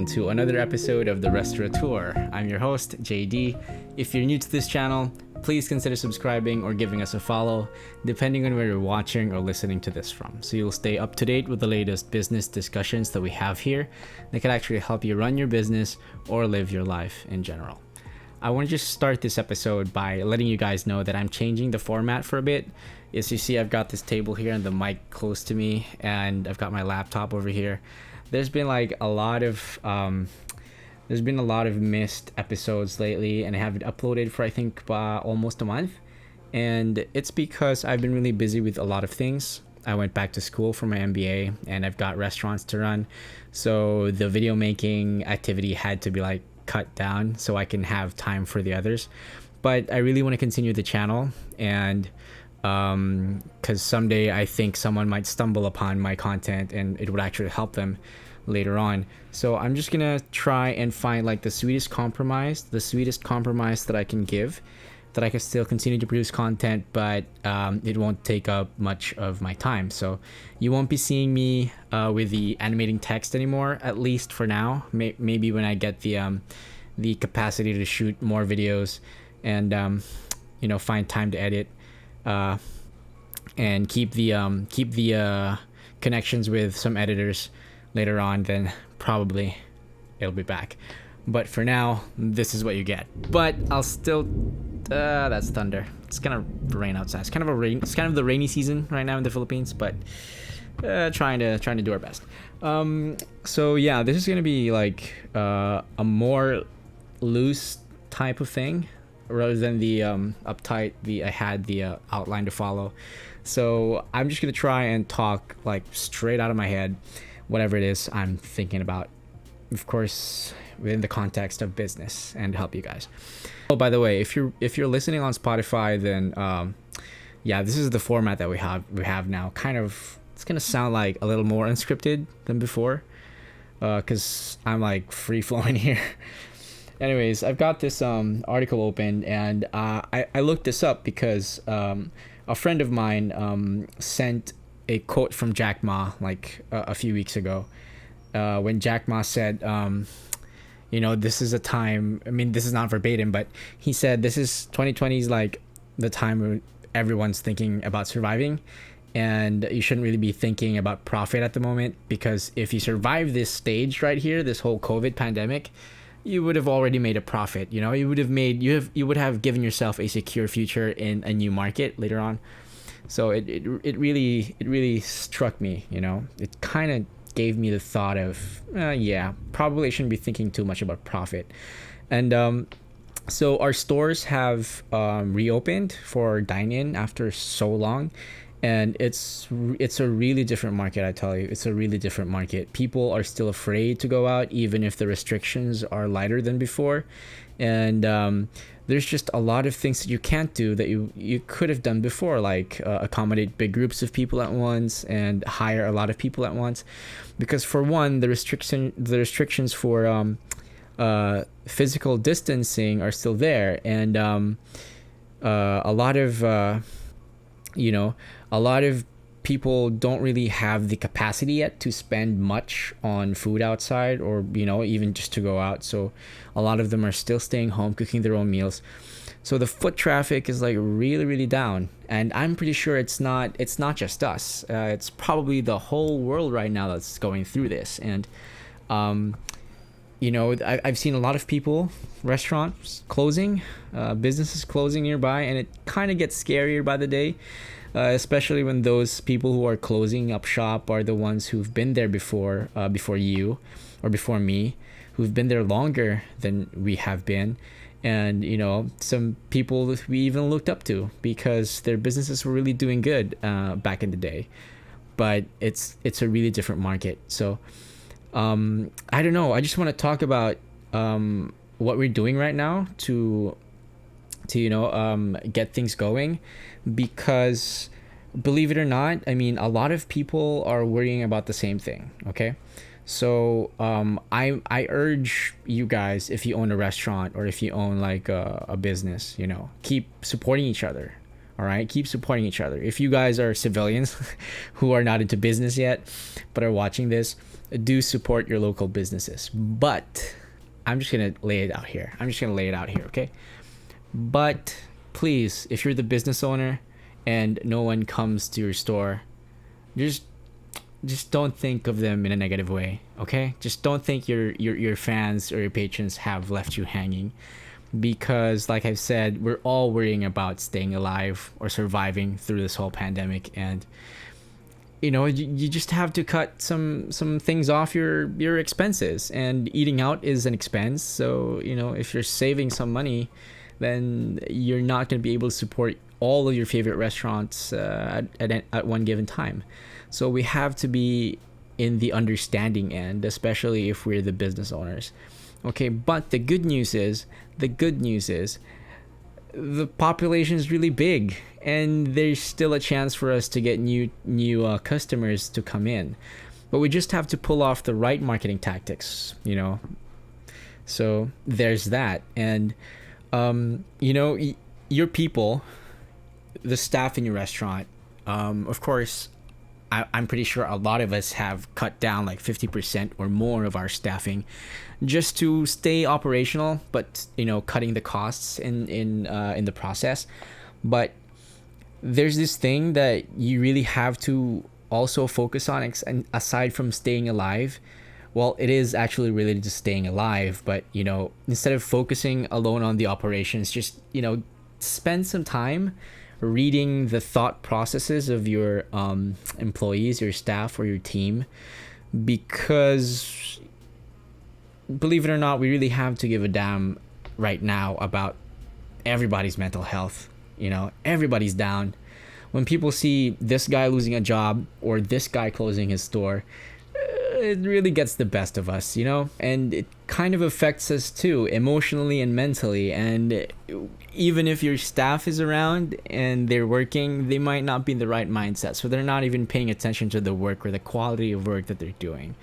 welcome to another episode of The Restaurateur. I'm your host, JD. If you're new to this channel, please consider subscribing or giving us a follow, depending on where you're watching or listening to this from, so you'll stay up to date with the latest business discussions that we have here that can actually help you run your business or live your life in general. I want to just start this episode by letting you guys know that I'm changing the format for a bit. As you see, I've got this table here and the mic close to me, and I've got my laptop over here. There's been a lot of missed episodes lately, and I haven't uploaded for I think almost a month, and it's because I've been really busy with a lot of things. I went back to school for my MBA, and I've got restaurants to run, so the video making activity had to be cut down so I can have time for the others. But I really want to continue the channel, and because someday I think someone might stumble upon my content and it would actually help them later on. So I'm just gonna try and find the sweetest compromise that I can give, that I can still continue to produce content, but it won't take up much of my time. So you won't be seeing me with the animating text anymore, at least for now. Maybe when I get the capacity to shoot more videos and find time to edit and keep the connections with some editors later on, then probably it'll be back. But for now, this is what you get. But I'll still that's thunder. It's gonna rain outside. It's kind of the rainy season right now in the Philippines, but trying to do our best. So yeah, this is gonna be a more loose type of thing rather than the uptight. I had the outline to follow. So I'm just gonna try and talk straight out of my head, whatever it is I'm thinking about, of course within the context of business, and help you guys. Oh, by the way, if you're listening on Spotify, then yeah, this is the format that we have now. Kind of, it's gonna sound a little more unscripted than before, because I'm free flowing here. Anyways, I've got this article open, and I looked this up because a friend of mine sent a quote from Jack Ma a few weeks ago, when Jack Ma said, this is a time, this is not verbatim, but he said this is 2020 is the time where everyone's thinking about surviving, and you shouldn't really be thinking about profit at the moment, because if you survive this stage right here, this whole COVID pandemic, you would have already made a profit. You would have given yourself a secure future in a new market later on. So it really struck me. It kind of gave me the thought of probably I shouldn't be thinking too much about profit. And so our stores have reopened for dine-in after so long, and it's a really different market. I tell you, it's a really different market. People are still afraid to go out, even if the restrictions are lighter than before, and there's just a lot of things that you can't do that you could have done before, accommodate big groups of people at once and hire a lot of people at once, because for one, the restrictions for physical distancing are still there, and a lot of people don't really have the capacity yet to spend much on food outside, or even just to go out. So a lot of them are still staying home, cooking their own meals. So the foot traffic is really, really down, and I'm pretty sure it's not just us. It's probably the whole world right now that's going through this. And I've seen a lot of people, restaurants closing, businesses closing nearby, and it kind of gets scarier by the day. Especially when those people who are closing up shop are the ones who've been there before you or before me, who've been there longer than we have been, and some people that we even looked up to because their businesses were really doing good back in the day. But it's a really different market. So I don't know, I just want to talk about what we're doing right now to get things going, because believe it or not, a lot of people are worrying about the same thing. Okay, so I urge you guys, if you own a restaurant or if you own a business, keep supporting each other. All right, keep supporting each other. If you guys are civilians who are not into business yet but are watching this, do support your local businesses. But I'm just gonna lay it out here. Okay? But please, if you're the business owner and no one comes to your store, just don't think of them in a negative way, okay? Just don't think your fans or your patrons have left you hanging, because like I've said, we're all worrying about staying alive or surviving through this whole pandemic. And you just have to cut some things off your expenses, and eating out is an expense. So if you're saving some money, then you're not going to be able to support all of your favorite restaurants at one given time. So we have to be in the understanding end, especially if we're the business owners. Okay, but the good news is the population is really big, and there's still a chance for us to get new customers to come in. But we just have to pull off the right marketing tactics, So there's that. And your people, the staff in your restaurant, of course, I'm pretty sure a lot of us have cut down like 50% or more of our staffing just to stay operational, but cutting the costs in the process. But there's this thing that you really have to also focus on, and aside from staying alive. Well, it is actually related to staying alive, but instead of focusing alone on the operations, just spend some time reading the thought processes of your employees, your staff, or your team, because believe it or not, we really have to give a damn right now about everybody's mental health. Everybody's down. When people see this guy losing a job or this guy closing his store, it really gets the best of us, and it kind of affects us too, emotionally and mentally. And even if your staff is around and they're working, they might not be in the right mindset, so they're not even paying attention to the work or the quality of work that they're doing.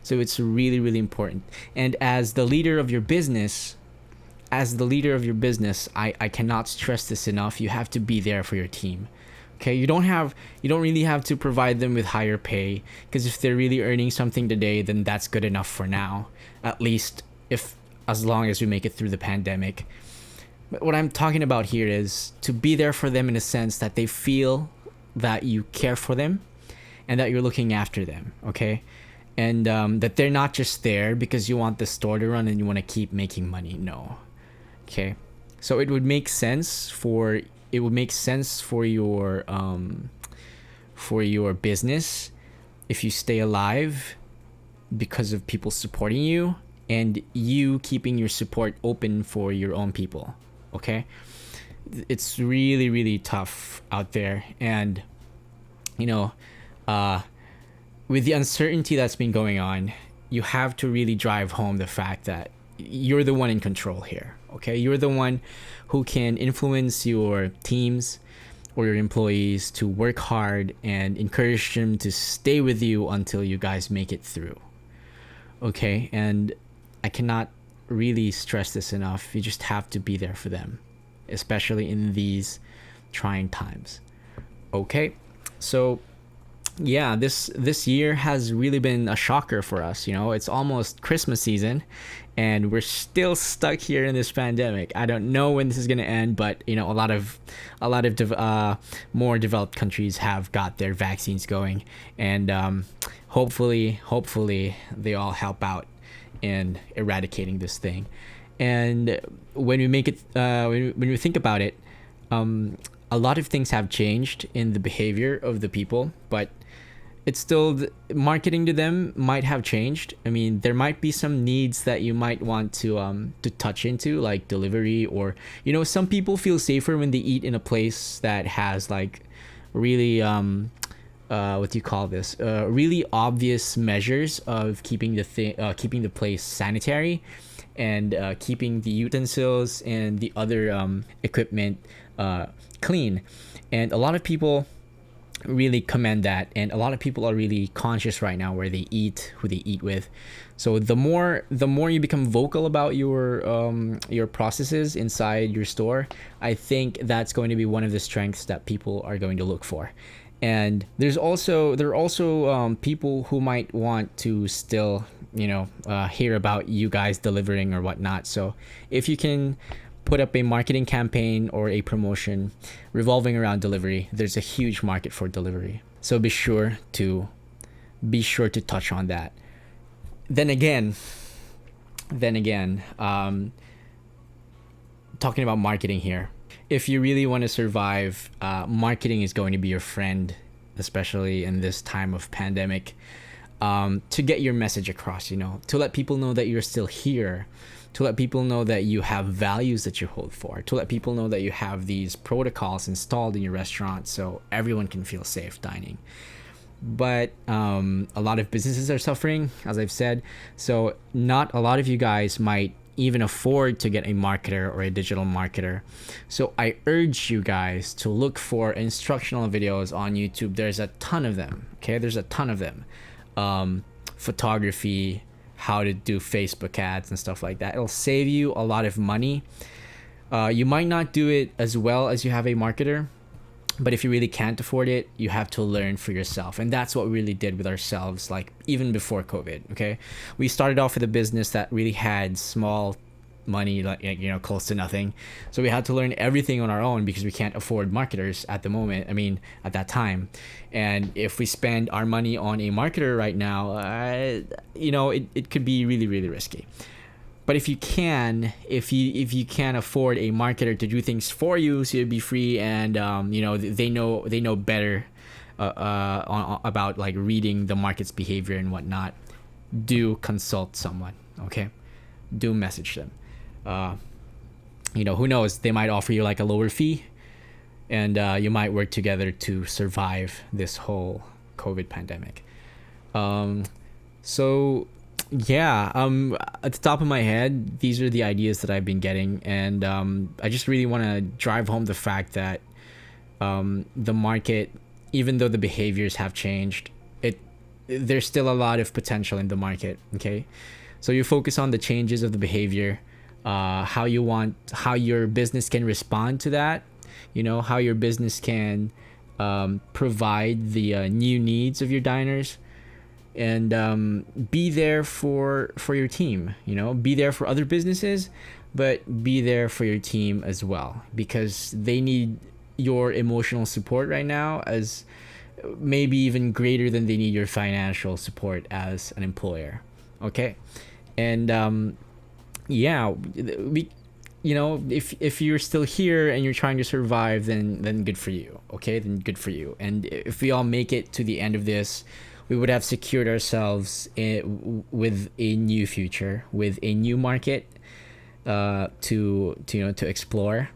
So it's really, really important. And as the leader of your business, I cannot stress this enough. You have to be there for your team. Okay, you don't really have to provide them with higher pay, because if they're really earning something today, then that's good enough for now, at least as long as we make it through the pandemic. But what I'm talking about here is to be there for them in a sense that they feel that you care for them and that you're looking after them, okay? And that they're not just there because you want the store to run and you want to keep making money. No. Okay, so it would make sense for your business if you stay alive because of people supporting you, and you keeping your support open for your own people. Okay, it's really, really tough out there. And with the uncertainty that's been going on, you have to really drive home the fact that you're the one in control here. Okay, you're the one who can influence your teams or your employees to work hard and encourage them to stay with you until you guys make it through. Okay, and I cannot really stress this enough. You just have to be there for them, especially in these trying times. Okay, so yeah, this year has really been a shocker for us. It's almost Christmas season, and we're still stuck here in this pandemic. I don't know when this is gonna end, but a lot of more developed countries have got their vaccines going, and hopefully they all help out in eradicating this thing. And when we make it, when we think about it, a lot of things have changed in the behavior of the people, but it's still marketing to them might have changed. I mean, there might be some needs that you might want to touch into, like delivery, or some people feel safer when they eat in a place that has like really what do you call this? Really obvious measures of keeping the place sanitary, and keeping the utensils and the other equipment clean. And a lot of people really commend that. And a lot of people are really conscious right now where they eat, who they eat with. So the more you become vocal about your processes inside your store, I think that's going to be one of the strengths that people are going to look for. And there are also people who might want to still hear about you guys delivering or whatnot. So if you can put up a marketing campaign or a promotion revolving around delivery, there's a huge market for delivery. So be sure to touch on that. Then again, talking about marketing here, if you really want to survive, marketing is going to be your friend, especially in this time of pandemic, to get your message across, to let people know that you're still here, to let people know that you have values that you hold for, to let people know that you have these protocols installed in your restaurant so everyone can feel safe dining. But a lot of businesses are suffering, as I've said, so not a lot of you guys might even afford to get a marketer or a digital marketer. So I urge you guys to look for instructional videos on YouTube. There's a ton of them. Okay, there's a ton of them. Photography, how to do Facebook ads and stuff like that. It'll save you a lot of money. You might not do it as well as you have a marketer, but if you really can't afford it, you have to learn for yourself. And that's what we really did with ourselves, like even before COVID. Okay, we started off with a business that really had small money, like close to nothing, so we had to learn everything on our own because we can't afford marketers at the moment. I mean, at that time. And if we spend our money on a marketer right now, it could be really, really risky. But if you can afford a marketer to do things for you, so you'd be free, and they know better about like reading the market's behavior and whatnot, do consult someone. Okay, do message them. Who knows, they might offer you like a lower fee, and you might work together to survive this whole COVID pandemic. So yeah, at the top of my head, these are the ideas that I've been getting, and I just really want to drive home the fact that the market, even though the behaviors have changed, there's still a lot of potential in the market. Okay, so you focus on the changes of the behavior, how your business can respond to that, how your business can provide the new needs of your diners, and be there for your team. Be there for other businesses, but be there for your team as well, because they need your emotional support right now, as maybe even greater than they need your financial support as an employer. Okay, and yeah, we, if you're still here and you're trying to survive, then good for you. Okay, then good for you. And if we all make it to the end of this, we would have secured ourselves with a new future, with a new market to explore.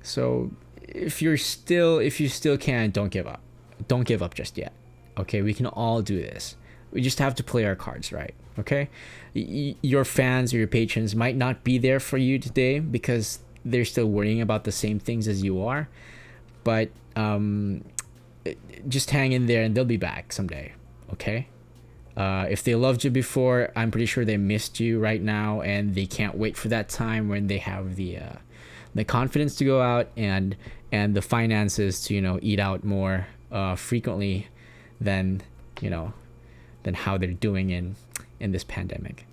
So if you still can, don't give up. Don't give up just yet. Okay, we can all do this. We just have to play our cards right. Okay, your fans or your patrons might not be there for you today because they're still worrying about the same things as you are, but just hang in there and they'll be back someday. Okay, if they loved you before, I'm pretty sure they missed you right now, and they can't wait for that time when they have the confidence to go out and the finances to eat out more frequently than how they're doing in this pandemic.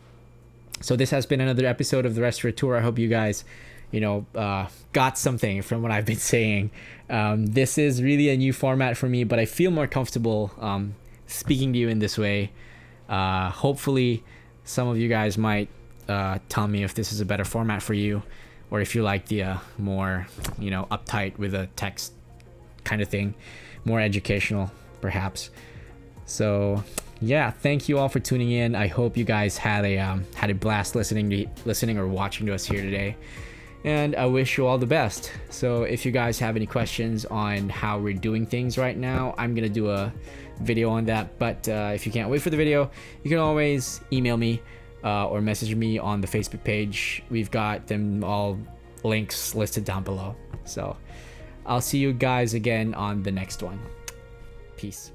So this has been another episode of the Restaurateur. I hope you guys got something from what I've been saying. This is really a new format for me, but I feel more comfortable speaking to you in this way. Hopefully some of you guys might tell me if this is a better format for you, or if you like the more uptight with a text kind of thing, more educational perhaps. So yeah, thank you all for tuning in. I hope you guys had a blast listening or watching to us here today, and I wish you all the best. So if you guys have any questions on how we're doing things right now, I'm gonna do a video on that. But if you can't wait for the video, you can always email me or message me on the Facebook page. We've got them all links listed down below. So I'll see you guys again on the next one. Peace.